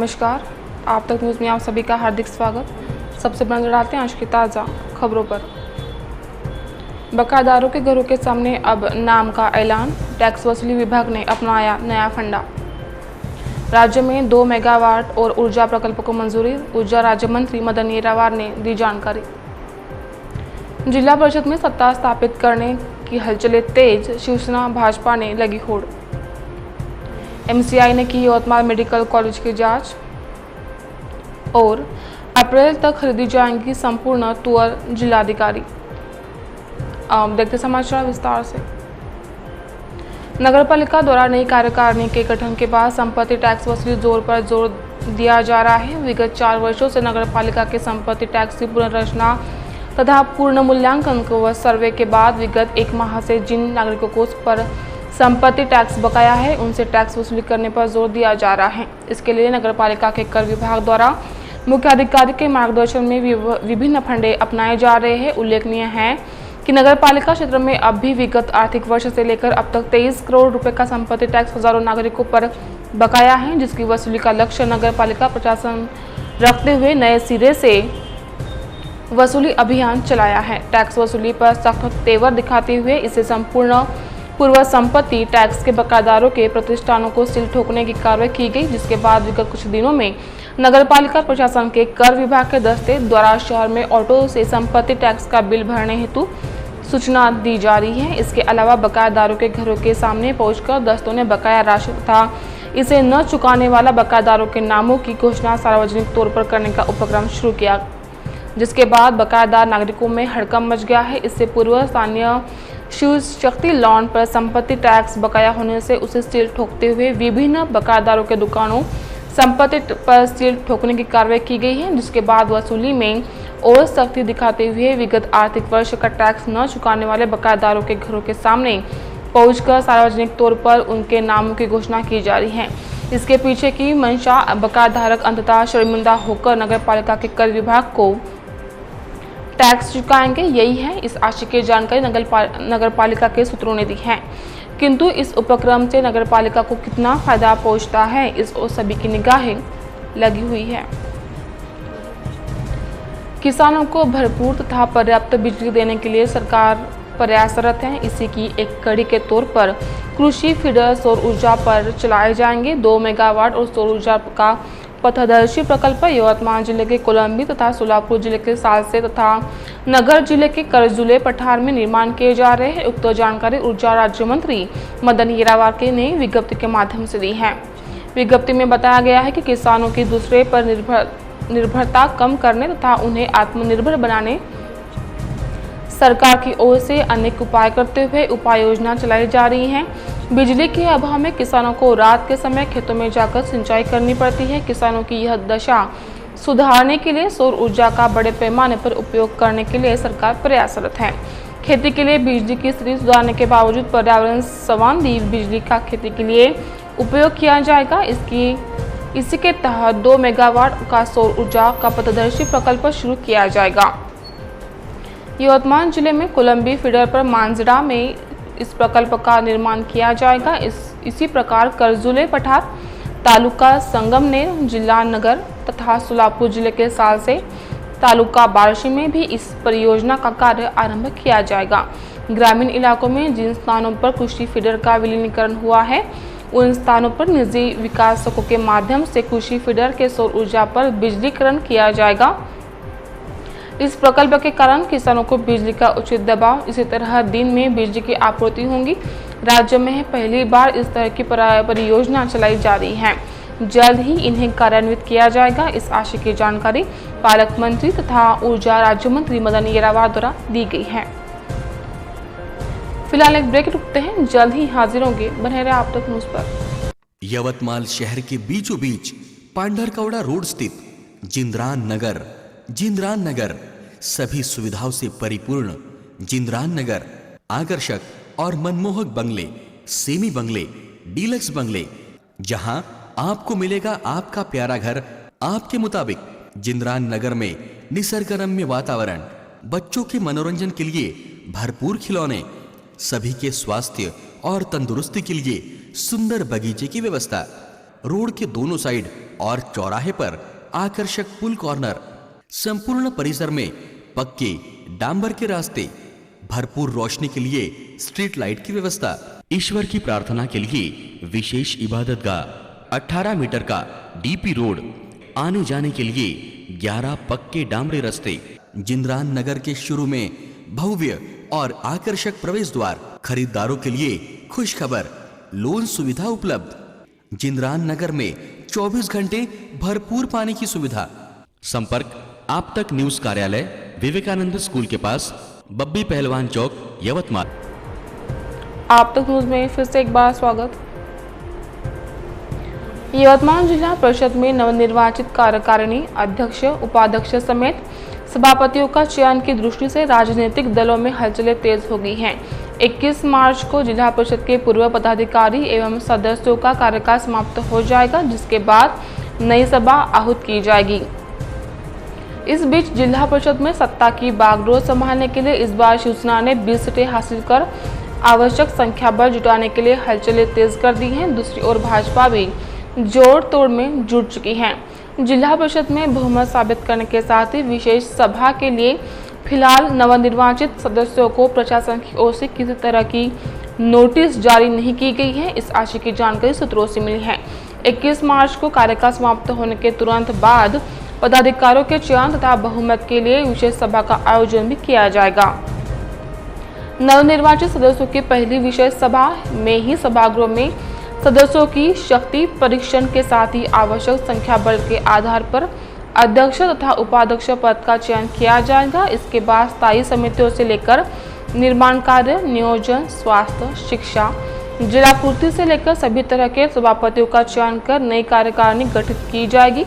नमस्कार। आप तक न्यूज़ में आप सभी का हार्दिक स्वागत। सबसे पहले नजर डालते हैं आज की ताज़ा खबरों पर। बकायेदारों के घरों के सामने अब नाम का ऐलान, टैक्स वसूली विभाग ने अपनाया नया फंडा। राज्य में 2 मेगावाट और ऊर्जा प्रकल्प को मंजूरी, ऊर्जा राज्य मंत्री मदन येरावार ने दी जानकारी। जिला परिषद में सत्ता स्थापित करने की हलचलें तेज, शिवसेना भाजपा ने लगी होड़। एमसीआई ने की यवतमाल मेडिकल कॉलेज की जांच और अप्रैल तक खरीदी जाएंगी संपूर्ण तुअर जिलाधिकारी। अब देखते समाचार विस्तार से। नगरपालिका द्वारा नई कार्यकारिणी के गठन के बाद संपत्ति टैक्स वसूली जोर दिया जा रहा है। विगत 4 वर्षों से नगरपालिका के संपत्ति टैक्स की पुनर्रचना तथा पूर्ण मूल्यांकन व सर्वे के बाद विगत 1 माह से जिन नागरिकों को पर संपत्ति टैक्स बकाया है उनसे टैक्स वसूली करने पर जोर दिया जा रहा है। इसके लिए नगरपालिका के कर विभाग द्वारा मुख्य अधिकारी के मार्गदर्शन में विभिन्न फंडे अपनाए जा रहे हैं। उल्लेखनीय है कि नगरपालिका क्षेत्र में अब भी विगत आर्थिक वर्ष से लेकर अब तक 23 करोड़ रुपए का संपत्ति टैक्स हजारों नागरिकों पर बकाया है, जिसकी वसूली का लक्ष्य नगरपालिका प्रशासन रखते हुए नए सिरे से वसूली अभियान चलाया है। टैक्स वसूली पर सख्त तेवर दिखाते हुए इसे संपूर्ण पूर्व संपत्ति टैक्स के बकायेदारों के प्रतिष्ठानों को सील ठोकने की कार्रवाई की गई, जिसके बाद विगत कुछ दिनों में नगरपालिका प्रशासन के कर विभाग के दस्ते द्वारा शहर में ऑटो से संपत्ति टैक्स का बिल भरने हेतु सूचना दी जा रही है। इसके अलावा बकायेदारों के घरों के सामने पहुंचकर दस्तों ने बकाया राशि तथा इसे न चुकाने वाला बकायेदारों के नामों की घोषणा सार्वजनिक तौर पर करने का उपक्रम शुरू किया, जिसके बाद बकायेदार नागरिकों में हड़कंप मच गया है। इससे पूर्व स्थानीय शिव शक्ति लॉन पर संपत्ति टैक्स बकाया होने से उसे सील ठोकते हुए विभिन्न बकायेदारों के दुकानों संपत्ति पर सील ठोकने की कार्रवाई की गई है, जिसके बाद वसूली में और सख्ती दिखाते हुए विगत आर्थिक वर्ष का टैक्स न चुकाने वाले बकायेदारों के घरों के सामने पहुंचकर सार्वजनिक तौर पर उनके नामों की घोषणा की जा रही है। इसके पीछे की मंशा बकायेधारक अंततः शर्मिंदा होकर नगरपालिका के कर विभाग को टैक्स चुकाएंगे, यही है। इस आशय की जानकारी नगरपालिका के सूत्रों ने दी है, किंतु इस उपक्रम से नगरपालिका को कितना फायदा पहुंचता है इस ओर सभी की निगाहें लगी हुई है। किसानों को भरपूर तथा पर्याप्त बिजली देने के लिए सरकार प्रयासरत है। इसी की एक कड़ी के तौर पर कृषि फीडर सौर ऊर्जा पर चलाए जाएंगे। 2 मेगावाट और सौर ऊर्जा का पथदर्शी प्रकल्प यवतमाल जिले के कोलंबी तथा सोलापुर जिले के सालसे तथा नगर जिले के करजुले पठार में निर्माण किए जा रहे हैं। उक्त जानकारी ऊर्जा राज्य मंत्री मदन येरावार ने विज्ञप्ति के माध्यम से दी है। विज्ञप्ति में बताया गया है कि किसानों की दूसरे पर निर्भरता कम करने तथा उन्हें आत्मनिर्भर बनाने सरकार की ओर से अनेक उपाय करते हुए उपाय योजना चलाई जा रही है। बिजली के अभाव में किसानों को रात के समय खेतों में जाकर सिंचाई करनी पड़ती है। किसानों की यह दशा सुधारने के लिए सौर ऊर्जा का बड़े पैमाने पर उपयोग करने के लिए सरकार प्रयासरत है। खेती के लिए बिजली की स्थिति सुधारने के बावजूद पर्यावरण संबंधी बिजली का खेती के लिए उपयोग किया जाएगा। इसी के तहत 2 मेगावाट का सौर ऊर्जा का पथदर्शी प्रकल्प शुरू किया जाएगा। यवतमाल जिले में कोलंबी फीडर पर मांजरा में इस प्रकल्प का निर्माण किया जाएगा। इसी प्रकार करजुले पठार तालुका संगमनेर जिला नगर तथा सोलापुर जिले के सालसे तालुका बार्शी में भी इस परियोजना का कार्य आरंभ किया जाएगा। ग्रामीण इलाकों में जिन स्थानों पर कृषि फीडर का विलीनीकरण हुआ है उन स्थानों पर निजी विकासकों के माध्यम से कृषि फीडर के सौर ऊर्जा पर बिजलीकरण किया जाएगा। इस प्रकल्प के कारण किसानों को बिजली का उचित दबाव, इसी तरह दिन में बिजली की आपूर्ति होगी। राज्य में पहली बार इस तरह की परियोजना चलाई जा रही है। जल्द ही इन्हें कार्यान्वित किया जाएगा। इस आशय की जानकारी पालक मंत्री तथा ऊर्जा राज्य मंत्री मदन येरावार द्वारा दी गई है। फिलहाल एक ब्रेक रुकते हैं, जल्द ही हाजिर होंगे। बने रहे आप तक न्यूज़ पर। यवतमाल शहर के बीचों बीच पांढरकवड़ा रोड स्थित जिंद्रान नगर सभी सुविधाओं से परिपूर्ण जिंद्रान नगर आकर्षक और मनमोहक बंगले, सेमी बंगले, डीलक्स बंगले, जहां आपको मिलेगा आपका प्यारा घर आपके मुताबिक। जिंद्रान नगर में निसर्गरम्य वातावरण, बच्चों के मनोरंजन के लिए भरपूर खिलौने, सभी के स्वास्थ्य और तंदुरुस्ती के लिए सुंदर बगीचे की व्यवस्था, रोड के दोनों साइड और चौराहे पर आकर्षक पुल कॉर्नर, संपूर्ण परिसर में पक्के डांबर के रास्ते, भरपूर रोशनी के लिए स्ट्रीट लाइट की व्यवस्था, ईश्वर की प्रार्थना के लिए विशेष इबादतगाह, 18 मीटर का डीपी रोड, आने जाने के लिए 11 पक्के डामरे रास्ते, जिंद्रान नगर के शुरू में भव्य और आकर्षक प्रवेश द्वार, खरीदारों के लिए खुश खबर, लोन सुविधा उपलब्ध। जिंद्रान नगर में 24 घंटे भरपूर पानी की सुविधा। संपर्क आप तक न्यूज कार्यालय, विवेकानंद स्कूल के पास, बब्बी पहलवान चौक, यवतमाल। आप तक न्यूज में फिर से एक बार स्वागत। यवतमाल जिला परिषद में नवनिर्वाचित कार्यकारिणी अध्यक्ष, उपाध्यक्ष समेत सभापतियों का चयन की दृष्टि से राजनीतिक दलों में हलचलें तेज हो गई हैं। 21 मार्च को जिला परिषद के पूर्व पदाधिकारी एवं सदस्यों का कार्यकाल समाप्त हो जाएगा, जिसके बाद नई सभा आहूत की जाएगी। इस बीच जिला परिषद में सत्ता की बागडोर संभालने के लिए इस बार शिवसेना ने 20 सीटें हासिल कर आवश्यक संख्या बल जुटाने के लिए हलचलें तेज कर दी हैं। दूसरी ओर भाजपा भी जोड़ तोड़ में जुट चुकी है। जिला परिषद में बहुमत साबित करने के साथ ही विशेष सभा के लिए फिलहाल नवनिर्वाचित सदस्यों को प्रशासन की ओर से किसी तरह की नोटिस जारी नहीं की गई है। इस आशय की जानकारी सूत्रों से मिली है। 21 मार्च को कार्यकाल समाप्त होने के तुरंत बाद पदाधिकारियों के चयन तथा बहुमत के लिए विशेष सभा का आयोजन भी किया जाएगा। नवनिर्वाचित सदस्यों की पहली विशेष सभा में ही सभागृह में सदस्यों की शक्ति परीक्षण के साथ ही आवश्यक संख्या बल के आधार पर अध्यक्ष तथा उपाध्यक्ष पद का चयन किया जाएगा। इसके बाद स्थायी समितियों से लेकर निर्माण कार्य, नियोजन, स्वास्थ्य, शिक्षा, जलापूर्ति से लेकर सभी तरह के सभापतियों का चयन कर नई कार्यकारिणी गठित की जाएगी,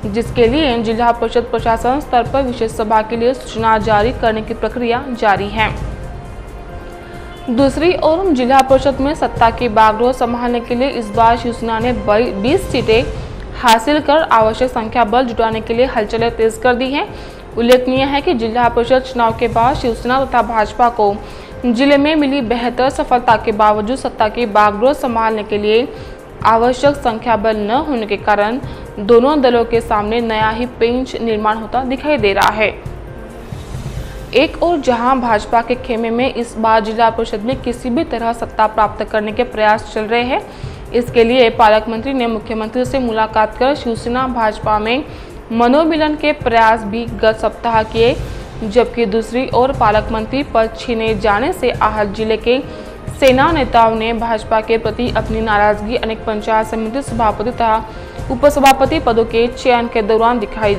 जिसके लिए जिला परिषद प्रशासन स्तर पर विशेष सभा के लिए सूचना जारी करने की प्रक्रिया जारी है। दूसरी ओर जिला परिषद में सत्ता की बागडोर संभालने के लिए इस बार शिवसेना ने 20 सीटें हासिल कर आवश्यक संख्या बल जुटाने के लिए हलचलें तेज कर दी हैं। उल्लेखनीय है कि जिला परिषद चुनाव के बाद शिवसेना तथा भाजपा को जिले में मिली बेहतर सफलता के बावजूद सत्ता की बागडोर संभालने के लिए आवश्यक संख्या बल न होने के कारण दोनों दलों के सामने नया ही पेंच निर्माण होता दिखाई दे रहा है। एक और जहां भाजपा के खेमे में इस बार जिला परिषद में किसी भी तरह सत्ता प्राप्त करने के प्रयास चल रहे हैं। इसके लिए पालक मंत्री ने मुख्यमंत्री से मुलाकात कर शिवसेना भाजपा में मनोमिलन के प्रयास भी गत सप्ताह किए, जबकि दूसरी ओर पालक मंत्री पद छीने जाने से आहत जिले के सेना नेताओं ने भाजपा के प्रति अपनी नाराजगी अनेक पंचायत समिति सभापति तथा उपसभापति पदों के चयन के दौरान दिखाई।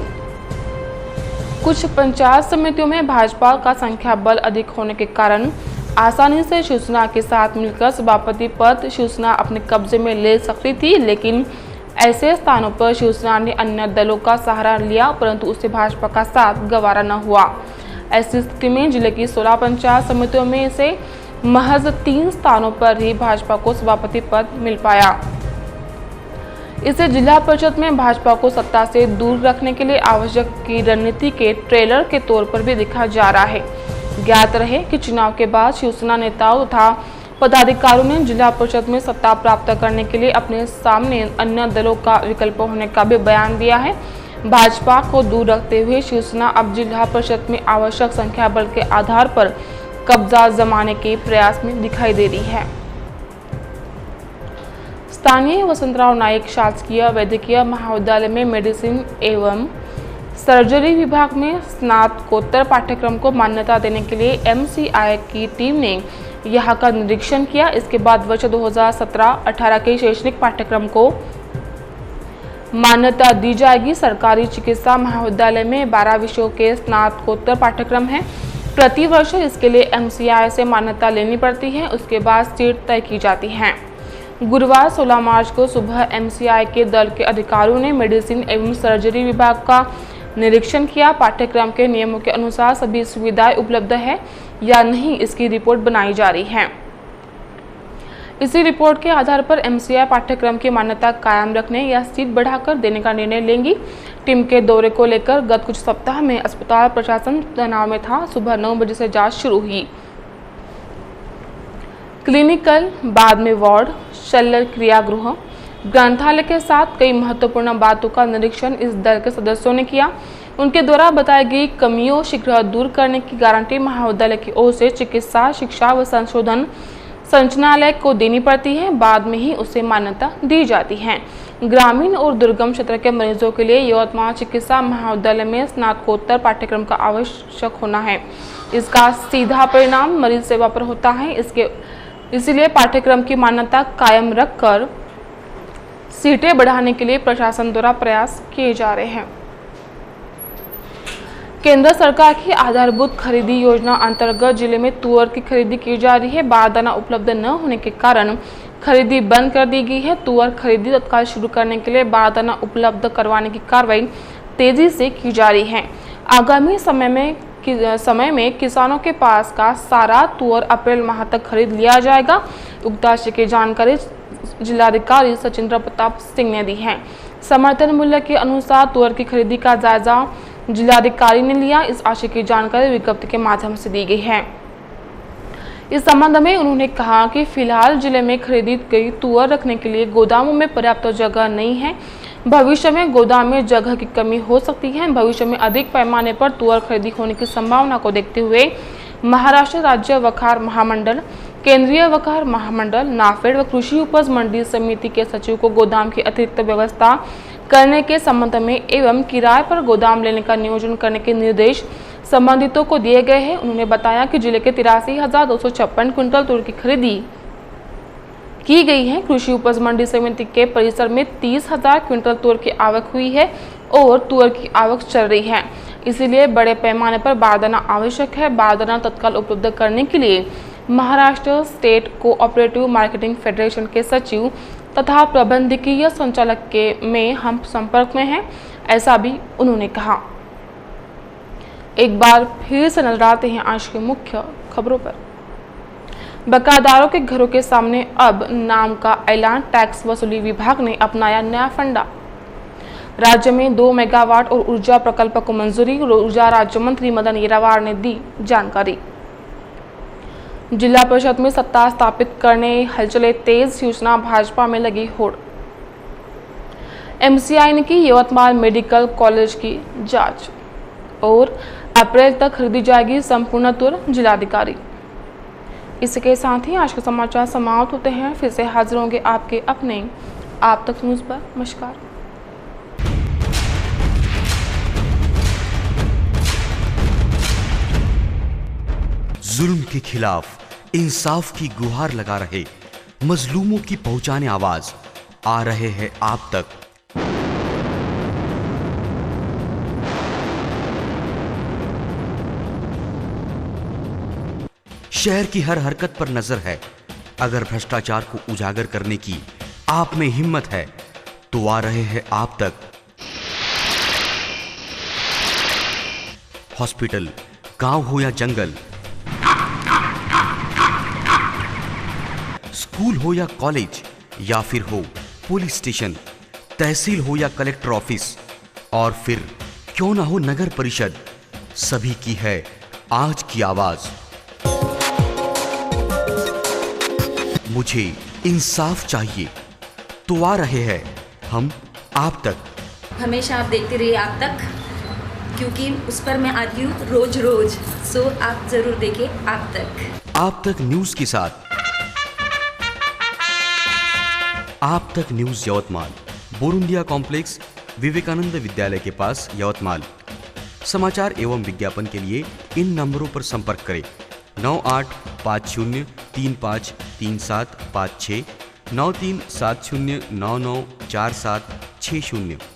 कुछ पंचायत समितियों में भाजपा का संख्या बल अधिक होने के कारण आसानी से शिवसेना के साथ मिलकर सभापति पद शिवसेना अपने कब्जे में ले सकती थी, लेकिन ऐसे स्थानों पर शिवसेना ने अन्य दलों का सहारा लिया, परंतु उसे भाजपा का साथ गवारा न हुआ। ऐसी स्थिति में जिले की 16 पंचायत समितियों में से महज 3 स्थानों पर ही भाजपा को सभापति पद मिल पाया। इसे जिला परिषद में भाजपा को सत्ता से दूर रखने के लिए आवश्यक की रणनीति के ट्रेलर के तौर पर भी देखा जा रहा है। ज्ञात रहे कि चुनाव के बाद शिवसेना नेताओं तथा पदाधिकारियों ने जिला परिषद में सत्ता प्राप्त करने के लिए अपने सामने अन्य दलों का विकल्प होने का भी बयान दिया है। भाजपा को दूर रखते हुए शिवसेना अब जिला परिषद में आवश्यक संख्या बल के आधार पर कब्जा जमाने के प्रयास में दिखाई दे रही है। स्थानीय वसंतराव नायक शासकीय वैद्यकीय महाविद्यालय में मेडिसिन एवं सर्जरी विभाग में स्नातकोत्तर पाठ्यक्रम को मान्यता देने के लिए MCI की टीम ने यहां का निरीक्षण किया। इसके बाद वर्ष 2017-18 के शैक्षणिक पाठ्यक्रम को मान्यता दी जाएगी। सरकारी चिकित्सा महाविद्यालय में 12 विषयों के स्नातकोत्तर पाठ्यक्रम है। प्रति वर्ष इसके लिए MCI से मान्यता लेनी पड़ती है, उसके बाद सीट तय की जाती है। गुरुवार 16 मार्च को सुबह MCI के दल के अधिकारियों ने मेडिसिन एवं सर्जरी विभाग का निरीक्षण किया। पाठ्यक्रम के नियमों के अनुसार सभी सुविधाएं उपलब्ध है या नहीं, इसकी रिपोर्ट बनाई जा रही है। इसी रिपोर्ट के आधार पर MCI पाठ्यक्रम की मान्यता कायम रखने या सीट बढ़ाकर देने का निर्णय लेंगी। टीम के दौरे को लेकर गत कुछ सप्ताह में अस्पताल प्रशासन तनाव में था। सुबह 9 बजे से जांच शुरू हुई। क्लिनिकल, बाद में वार्ड, शल्य क्रिया गृह, ग्रंथालय के साथ कई महत्वपूर्ण बातों का निरीक्षण इस दल के सदस्यों ने किया। उनके द्वारा बताई गई कमियों शीघ्र दूर करने की गारंटी महाविद्यालय की ओर से चिकित्सा शिक्षा व संशोधन संचालनालय को देनी पड़ती है, बाद में ही उसे मान्यता दी जाती है। ग्रामीण और दुर्गम क्षेत्र के मरीजों के लिए यवतमाल चिकित्सा महाविद्यालय में स्नातकोत्तर पाठ्यक्रम का आवश्यक होना है। इसका सीधा परिणाम मरीज सेवा पर होता है। इसलिए पाठ्यक्रम की मान्यता कायम रखकर सीटें बढ़ाने के लिए प्रशासन द्वारा प्रयास किए जा रहे हैं। केंद्र सरकार की आधारभूत खरीदी योजना अंतर्गत जिले में तुअर की खरीदी की जा रही है। बारदाना उपलब्ध न होने के कारण खरीदी बंद कर दी गई है। तुअर खरीदी तत्काल शुरू करने के लिए बारदाना उपलब्ध करवाने की कार्रवाई तेजी से की जा रही है। आगामी समय में किसानों के पास का सारा तुअर अप्रैल माह तक खरीद लिया जाएगा। उक्त राशि की जानकारी जिलाधिकारी सचिंद्र प्रताप सिंह ने दी है। समर्थन मूल्य के अनुसार तुअर की खरीदी का जायजा जिलाधिकारी ने लिया। इस राशि की जानकारी विज्ञप्ति के माध्यम से दी गई है। इस संबंध में उन्होंने कहा कि फिलहाल जिले में खरीदी गई तुअर रखने के लिए गोदामों में पर्याप्त जगह नहीं है। भविष्य में गोदाम में जगह की कमी हो सकती है। भविष्य में अधिक पैमाने पर तुअर खरीदी होने की संभावना को देखते हुए महाराष्ट्र राज्य वखार महामंडल, केंद्रीय वखार महामंडल, नाफेड व कृषि उपज मंडी समिति के सचिव को गोदाम की अतिरिक्त व्यवस्था करने के संबंध में एवं किराए पर गोदाम लेने का नियोजन करने के निर्देश संबंधितों को दिए गए हैं। उन्होंने बताया कि जिले के 83,256 क्विंटल तुअर की खरीदी की गई है। कृषि उपज मंडी समिति के परिसर में 30,000 क्विंटल तुअर की आवक हुई है और तुअर की आवक चल रही है। इसीलिए बड़े पैमाने पर बारदाना आवश्यक है। बारदाना तत्काल उपलब्ध करने के लिए Maharashtra state cooperative marketing federation के सचिव तथा प्रबंधकीय संचालक में हम संपर्क में हैं, ऐसा भी उन्होंने कहा। एक बार फिर से नजर आते हैं आज की मुख्य खबरों पर। बकायेदारों के घरों के सामने अब नाम का ऐलान, टैक्स वसूली विभाग ने अपनाया नया फंडा। राज्य में 2 मेगावाट और ऊर्जा प्रकल्प को मंजूरी, ऊर्जा राज्य मंत्री मदन येरावार ने दी जानकारी। जिला परिषद में सत्ता स्थापित करने हलचलें तेज, सूचना भाजपा में लगी होड़। एमसीआई ने की यवतमाल मेडिकल कॉलेज की जांच और अप्रैल तक खरीदी जाएगी संपूर्ण तुअर, जिलाधिकारी। इसके साथ ही आज के समाचार समाप्त होते हैं। फिर से हाजिर होंगे आपके अपने आप तक न्यूज़ पर। नमस्कार। जुल्म के खिलाफ इंसाफ की गुहार लगा रहे मजलूमों की पहुंचाने आवाज आ रहे हैं आप तक। शहर की हर हरकत पर नजर है। अगर भ्रष्टाचार को उजागर करने की आप में हिम्मत है तो आ रहे हैं आप तक। हॉस्पिटल, गांव हो या जंगल, स्कूल हो या कॉलेज या फिर हो पुलिस स्टेशन, तहसील हो या कलेक्टर ऑफिस और फिर क्यों ना हो नगर परिषद, सभी की है आज की आवाज। मुझे इंसाफ चाहिए तो आ रहे हैं हम आप तक। हमेशा आप देखते रहिए आप तक, क्योंकि उस पर मैं आती हूँ रोज रोज। सो आप जरूर देखिए आप तक। आप तक न्यूज के साथ आप तक न्यूज यवतमाल, बोरुंडिया कॉम्प्लेक्स, विवेकानंद विद्यालय के पास, यवतमाल। समाचार एवं विज्ञापन के लिए इन नंबरों पर संपर्क करें। 9850353756, 9370994760।